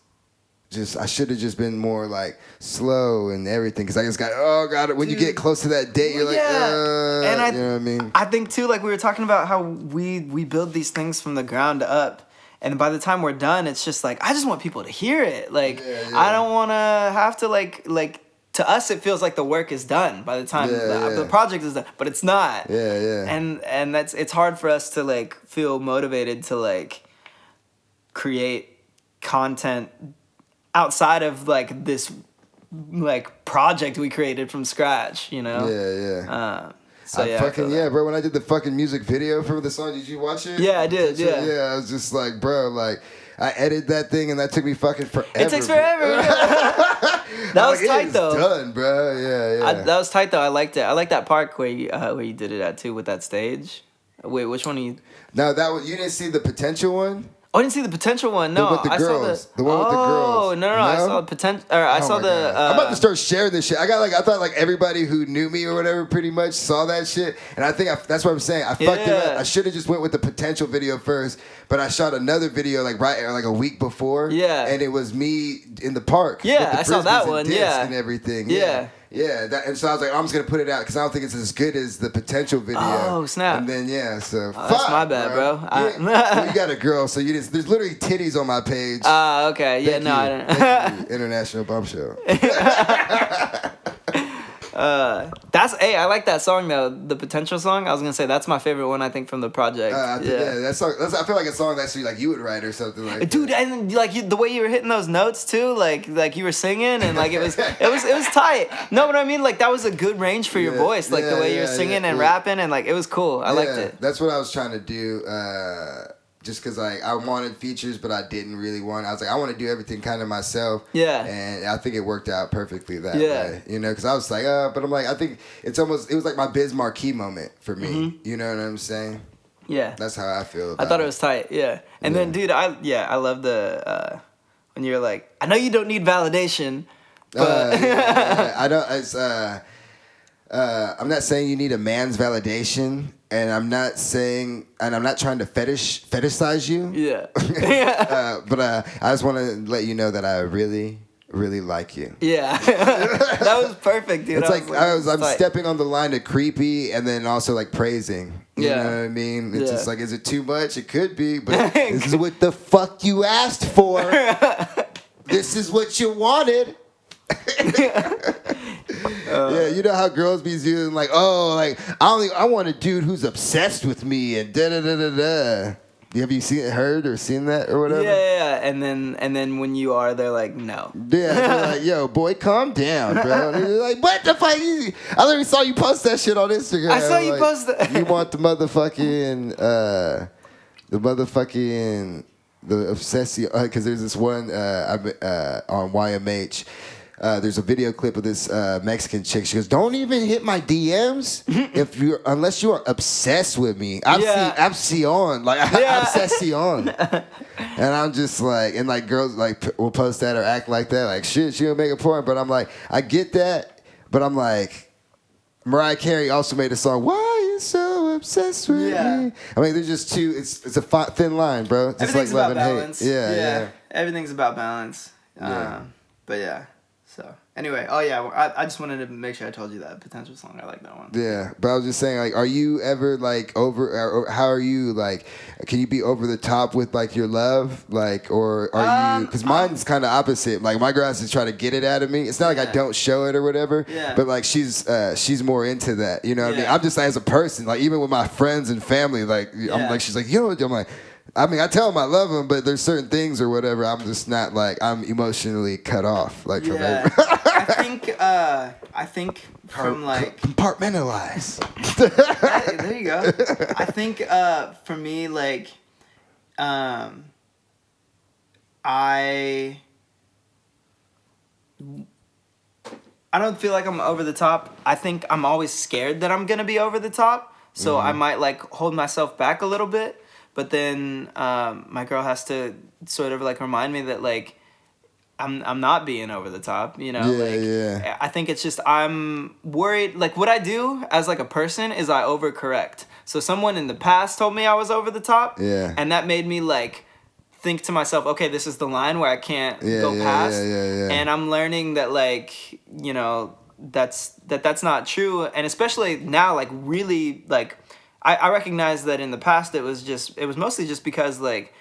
I should have just been more like slow and everything. Because I just got, oh god, when you get close to that date, you're like, and you know what I mean? I think too, like we were talking about how we build these things from the ground up. And by the time we're done, it's just like, I just want people to hear it. Like, I don't want to have to, like, to us, it feels like the work is done by the time the project is done. But it's not. And it's hard for us to, like, feel motivated to, like, create content outside of, like, this, like, project we created from scratch, you know? Bro. When I did the fucking music video for the song, did you watch it? Yeah, I did. Yeah, I was just like, bro, like I edited that thing and that took me fucking forever. It takes forever. That was tight though. Done, bro. Yeah. That was tight though. I liked it. I like that park where you did it at too with that stage. Wait, which one are you? No, you didn't see the potential one. Oh, I didn't see the potential one. No, with the girls. The one with the girls. Oh, no. I saw the potential. Or I saw the. I'm about to start sharing this shit. I thought like everybody who knew me or whatever pretty much saw that shit, and I think that's what I'm saying. I fucked it up. I should have just went with the potential video first, but I shot another video like a week before. Yeah. And it was me in the park. Yeah, I saw that one. Yeah. And everything. Yeah. Yeah, and so I was like, I'm just gonna put it out because I don't think it's as good as the potential video. Oh snap! And then that's my bad, bro. Well, you got a girl, so there's literally titties on my page. Okay, Thank you. I don't. Thank you. International Bump Show. I like that song though, the potential song. I was gonna say that's my favorite one. I think from the project. That song. I feel like a song that like you would write or something like. Dude, that. And like the way you were hitting those notes too, like you were singing and like it was tight. No, but I mean like that was a good range for your voice, like the way you were singing and rapping and like it was cool. I liked it. That's what I was trying to do. Just because like I wanted features, but I didn't really want. I was like, I want to do everything kind of myself. Yeah. And I think it worked out perfectly that way. You know, because I was like, but I'm like, I think it was like my Biz Marquee moment for me. Mm-hmm. You know what I'm saying? Yeah. That's how I feel. I thought it was tight. Yeah. And then, dude, I love the when you're like, I know you don't need validation, but I don't. It's I'm not saying you need a man's validation. And I'm not trying to fetishize you. Yeah. But I just want to let you know that I really, really like you. Yeah. That was perfect, dude. It's like I'm tight. stepping on the line to creepy and then also like praising. You know what I mean? It's just like, is it too much? It could be, but this is what the fuck you asked for. This is what you wanted. Yeah, you know how girls be doing like, oh, like I want a dude who's obsessed with me and da da da da da. Have you heard or seen that or whatever? Yeah. And then when you are, they're like, no. Yeah, they're like, yo, boy, calm down, bro. And you're like, what the fuck? I literally saw you post that shit on Instagram. I saw you like, post that. You want the motherfucking, the obsession, because there's this one on YMH. There's a video clip of this Mexican chick. She goes, "Don't even hit my DMs unless you are obsessed with me." Obsession, like obsession. And I'm just like, and like girls like will post that or act like that, like shit, she will make a point. But I'm like, I get that, but I'm like, Mariah Carey also made a song. Why are you so obsessed with me? I mean, there's just two. It's a thin line, bro. Just everything's like love about and balance. hate. Yeah. Everything's about balance. But yeah. So anyway, I just wanted to make sure I told you that potential song. I like that one. Yeah, but I was just saying, like, are you ever like over? Or how are you like? Can you be over the top with like your love, like, or are you? Because mine's kind of opposite. Like my girl has to try to get it out of me. It's not like I don't show it or whatever. Yeah. But like she's more into that. You know what I mean? I'm just as a person, like even with my friends and family, like I'm like she's like yo, I'm like. I mean, I tell them I love them, but there's certain things or whatever. I'm just not like I'm emotionally cut off, like from everything. I think from like compartmentalize. There you go. I think for me, like, I don't feel like I'm over the top. I think I'm always scared that I'm gonna be over the top, so I might like hold myself back a little bit. But then my girl has to sort of like remind me that like I'm not being over the top, you know. I think it's just I'm worried. Like what I do as like a person is I overcorrect. So someone in the past told me I was over the top, and that made me like think to myself, okay, this is the line where I can't go past. And I'm learning that like you know that's not true, and especially now like really like. I recognize that in the past it was mostly just because like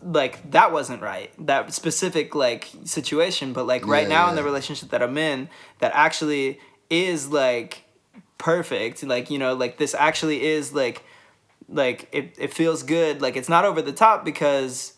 that wasn't right, that specific like situation, but like right now in the relationship that I'm in that actually is like perfect, like you know like this actually is like it feels good, like it's not over the top because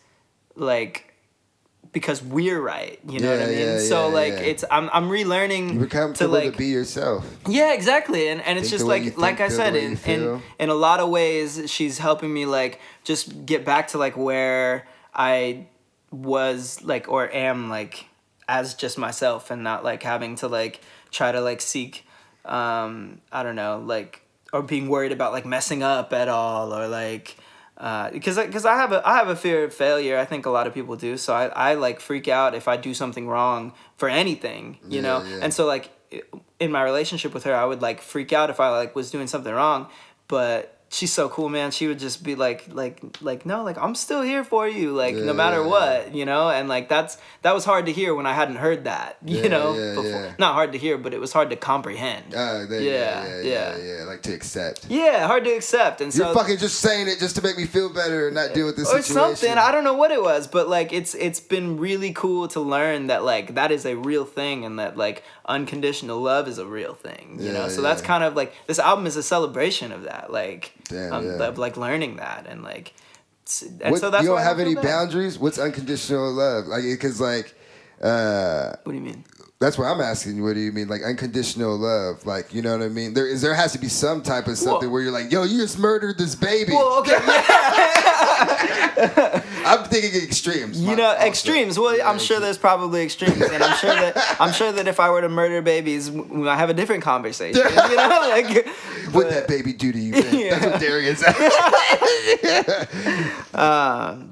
we're right, you know what I mean? So like it's I'm relearning you become to like to be yourself. Yeah, exactly. And it's just like I said, in a lot of ways she's helping me like just get back to like where I was like or am like as just myself and not like having to like try to like seek I don't know, like or being worried about like messing up at all or like because I have a fear of failure. I think a lot of people do. So I like freak out if I do something wrong for anything, you know? And so like in my relationship with her, I would like freak out if I like was doing something wrong, but she's so cool, man. She would just be like no, like I'm still here for you, like no matter what, you know. And like that was hard to hear when I hadn't heard that, you know, before. Not hard to hear, but it was hard to comprehend. Like to accept. Yeah, hard to accept. And you're so fucking just saying it just to make me feel better and not deal with this or situation. something. I don't know what it was, but like it's been really cool to learn that like that is a real thing and that like unconditional love is a real thing, you know. So that's kind of like this album is a celebration of that, like. Of like learning that and like and so that's you don't why have any boundaries. What's unconditional love? Like because like what do you mean? That's what I'm asking you. What do you mean, like unconditional love? Like, you know what I mean? There has to be some type of something where you're like, yo, you just murdered this baby. Well, okay. I'm thinking extremes. You know, extremes. Well, I'm sure there's probably extremes, and I'm sure that if I were to murder babies, we might have a different conversation. You know, like what that baby do to you? Man? That's what Darien's at.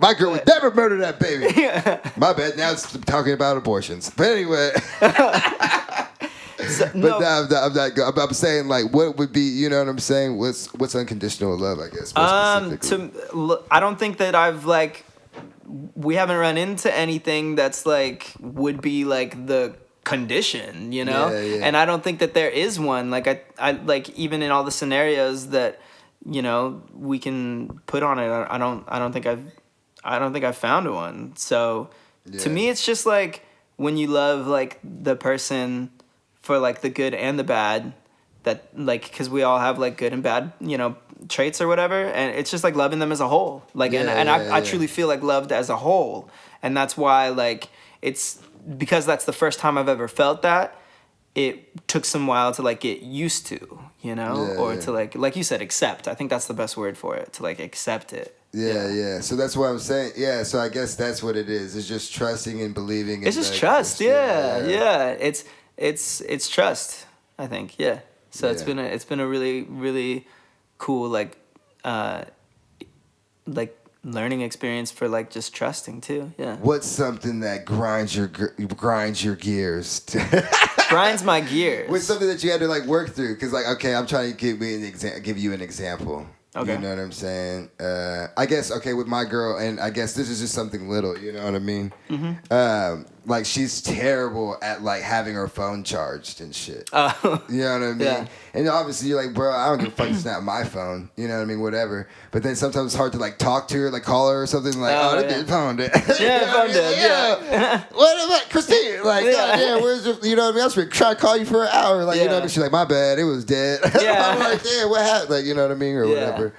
My girl would never murder that baby. My bad. Now it's talking about abortions. But anyway. I'm saying like what would be, you know what I'm saying? What's unconditional love? I guess. I don't think that I've like we haven't run into anything that's like would be like the condition, you know. And I don't think that there is one. Like I like even in all the scenarios that, you know, we can put on it, I don't think I've found one. So to me, it's just like when you love like the person for like the good and the bad, that like, because we all have like good and bad, you know, traits or whatever, and it's just like loving them as a whole. Like I truly feel like loved as a whole, and that's why like it's because that's the first time I've ever felt that. It took some while to like get used to, you know, or to like you said, accept. I think that's the best word for it, to like accept it. Yeah. So that's what I'm saying. Yeah. So I guess that's what it is. It's just trusting and believing. It's just trust. Yeah. It's trust. I think. Yeah. So it's been a really, really cool like learning experience for like just trusting too. Yeah. What's something that grinds your gears? Grinds my gears. What's something that you had to like work through? Because like, okay, I'm trying to give you an example. Okay. You know what I'm saying? I guess, okay, with my girl, and I guess this is just something little, you know what I mean? Mm-hmm. Like, she's terrible at, like, having her phone charged and shit. You know what I mean? Yeah. And obviously, you're like, bro, I don't give a fuck, it's not my phone. You know what I mean? Whatever. But then sometimes it's hard to, like, talk to her, like, call her or something. Like, that phone dead. Yeah, phone dead, What about Christine? Like, goddamn, where's your, you know what I mean? I was trying to call you for an hour. Like, you know what I mean? She's like, my bad, it was dead. I'm like, damn, what happened? Like, you know what I mean? Or whatever.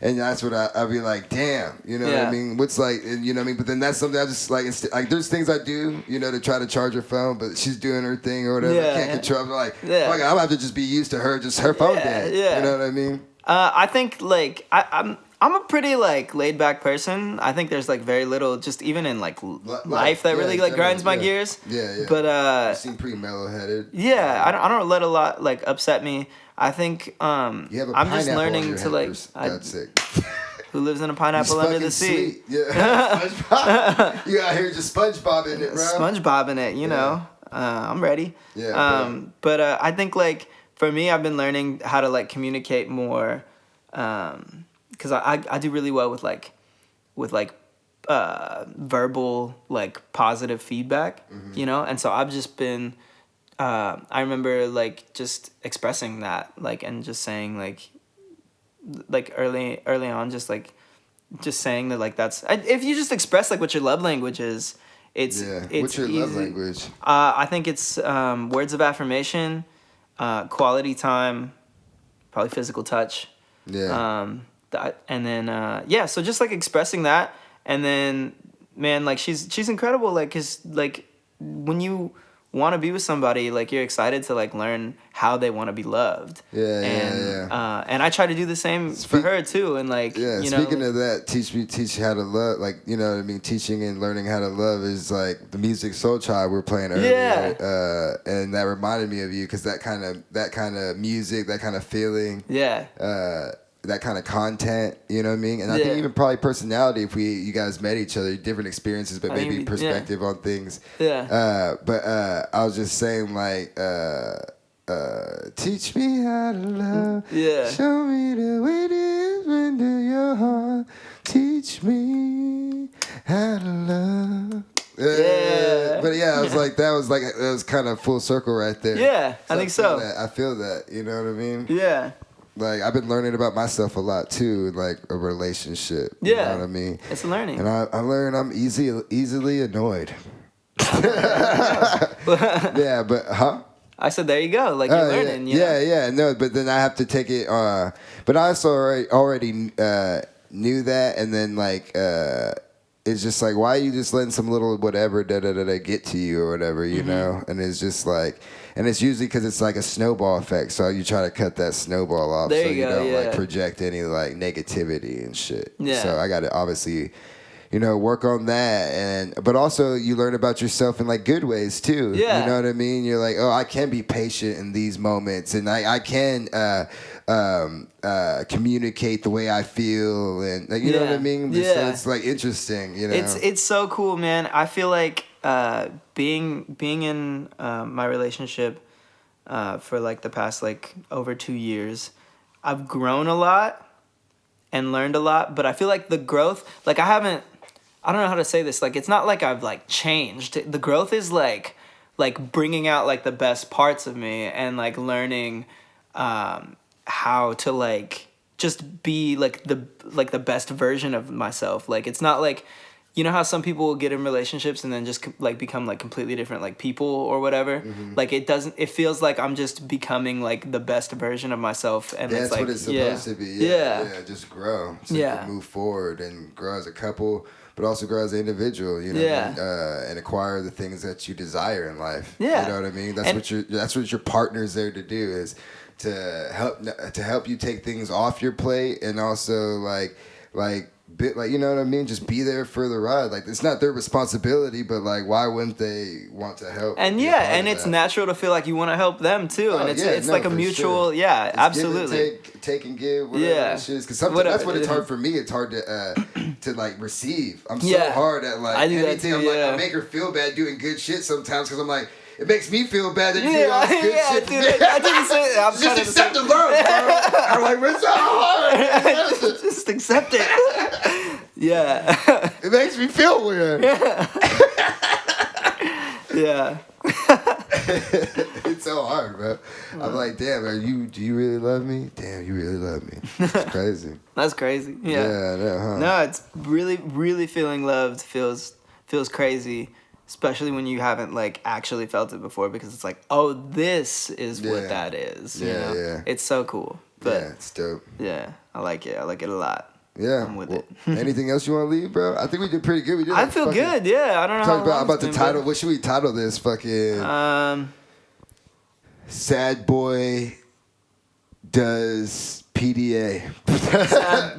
And that's what I'd be like, damn, you know what I mean? What's like, you know what I mean? But then that's something I just like, like there's things I do, you know, to try to charge her phone, but she's doing her thing or whatever. I can't control. I'm like, fuck it, I'm gonna have to just be used to her phone dead. Yeah. You know what I mean? I think like I'm a pretty like laid back person. I think there's like very little, just even in like life that really like grinds my gears. Yeah. But you seem pretty mellow headed. Yeah, I don't let a lot like upset me. I think I'm just learning to like. Who lives in a pineapple under the sea? Sweet. Yeah, SpongeBob. You out here just SpongeBobbing it, bro. SpongeBobbing it, you know. I'm ready. Yeah. But I think like for me, I've been learning how to like communicate more, because I do really well with verbal like positive feedback, you know, and so I've just been. I remember like just expressing that like and just saying like early on just saying that like that's if you just express like what your love language is, it's what's your love language? I think it's words of affirmation, quality time, probably physical touch. And then so just like expressing that, and then man, like she's incredible, like 'cause like when you want to be with somebody, like you're excited to like learn how they want to be loved. And I try to do the same for her too. And like, you know, speaking of that, teach how to love, like, you know what I mean? Teaching and learning how to love is like the music Soul Child we're playing earlier. And that reminded me of you, because that kind of music, that kind of feeling. That kind of content, you know what I mean? And I think even probably personality, if you guys met each other, different experiences, but maybe perspective on things. But I was just saying, like, teach me how to love. Show me the way it is into your heart. Teach me how to love. But I was like, that was kind of full circle right there. I think so. I feel that, you know what I mean? Like, I've been learning about myself a lot too, in like a relationship. You know what I mean? It's learning. And I learned I'm easily annoyed. But I said, there you go. Like, you're learning. No, but then I have to take it. But I also already knew that, and then like it's just like, why are you just letting some little whatever get to you or whatever, you know? And it's just like, and it's usually because it's like a snowball effect. So you try to cut that snowball off, so you don't like project any like negativity and shit. So I got to obviously, you know, work on that, but also you learn about yourself in like good ways too. You know what I mean? You're like, oh, I can be patient in these moments, and I can communicate the way I feel, and like, you know what I mean? So it's like interesting, you know. It's so cool, man. I feel like being in my relationship for like the past like over 2 years, I've grown a lot and learned a lot, but I feel like the growth, like I I don't know how to say this. Like, it's not like I've like changed. The growth is like bringing out like the best parts of me and like learning how to like just be like the best version of myself. Like, it's not like, you know how some people will get in relationships and then just like become like completely different like people or whatever. Like, it feels like I'm just becoming like the best version of myself, and That's it's like what it's supposed to be. Yeah, just grow. So you can move forward and grow as a couple, but also grow as an individual, you know, and acquire the things that you desire in life. Yeah. You know what I mean? That's what your partner's there to do, is to help you take things off your plate, and also like you know what I mean? Just be there for the ride. Like, it's not their responsibility, but like, why wouldn't they want to help? And and it's natural to feel like you want to help them too, and it's like a mutual, it's absolutely take and give, whatever that shit is. Because sometimes that's what it's hard for me. It's hard to like receive. I'm so hard at like anything. I'm like, I make her feel bad doing good shit sometimes, because I'm like, it makes me feel bad that you do all this good shit for me. I didn't say that. Just accept the love, bro. I'm like, we're so hard. Just accept it. Yeah. It makes me feel weird. Yeah. It's so hard, bro. I'm like, damn, do you really love me? Damn, you really love me. It's crazy. That's crazy. Yeah. Huh? No, it's really, really feeling loved feels crazy. Especially when you haven't like actually felt it before, because it's like, oh, this is what that is. You know? Yeah. It's so cool. But it's dope. Yeah, I like it. I like it a lot. Yeah, I'm with it. Anything else you want to leave, bro? I think we did pretty good. We did. I feel good. Yeah, I don't know. Talk about the title. What should we title this? Fucking. Sad boy does PDA.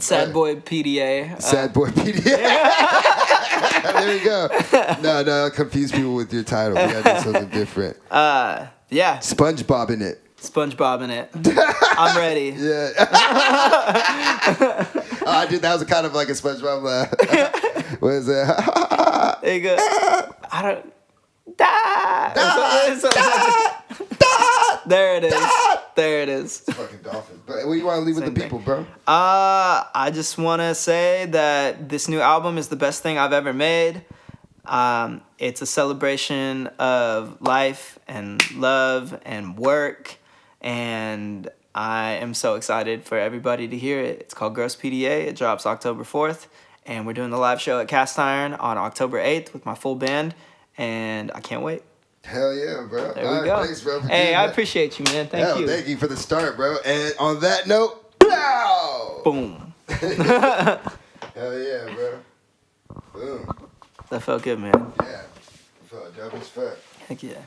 Sad boy PDA. Sad boy PDA. There you go. No, confuse people with your title. We gotta do something different. Yeah. SpongeBob in it. SpongeBob in it. I'm ready. Yeah. Oh, dude, that was kind of like a SpongeBob laugh. What is that? There you go. I don't. There it is. There it is. It's fucking dolphins. But what do you want to leave with the people, bro? I just want to say that this new album is the best thing I've ever made. It's a celebration of life and love and work, and I am so excited for everybody to hear it. It's called Gross PDA. It drops October 4th, and we're doing the live show at Cast Iron on October 8th with my full band, and I can't wait. Hell yeah, bro. There we go. Thanks, bro, hey, I appreciate you, man. Thank you. Thank you for the start, bro. And on that note, pow! Boom. Hell yeah, bro. Boom. That felt good, man. Yeah. Felt dope as fuck. Heck yeah.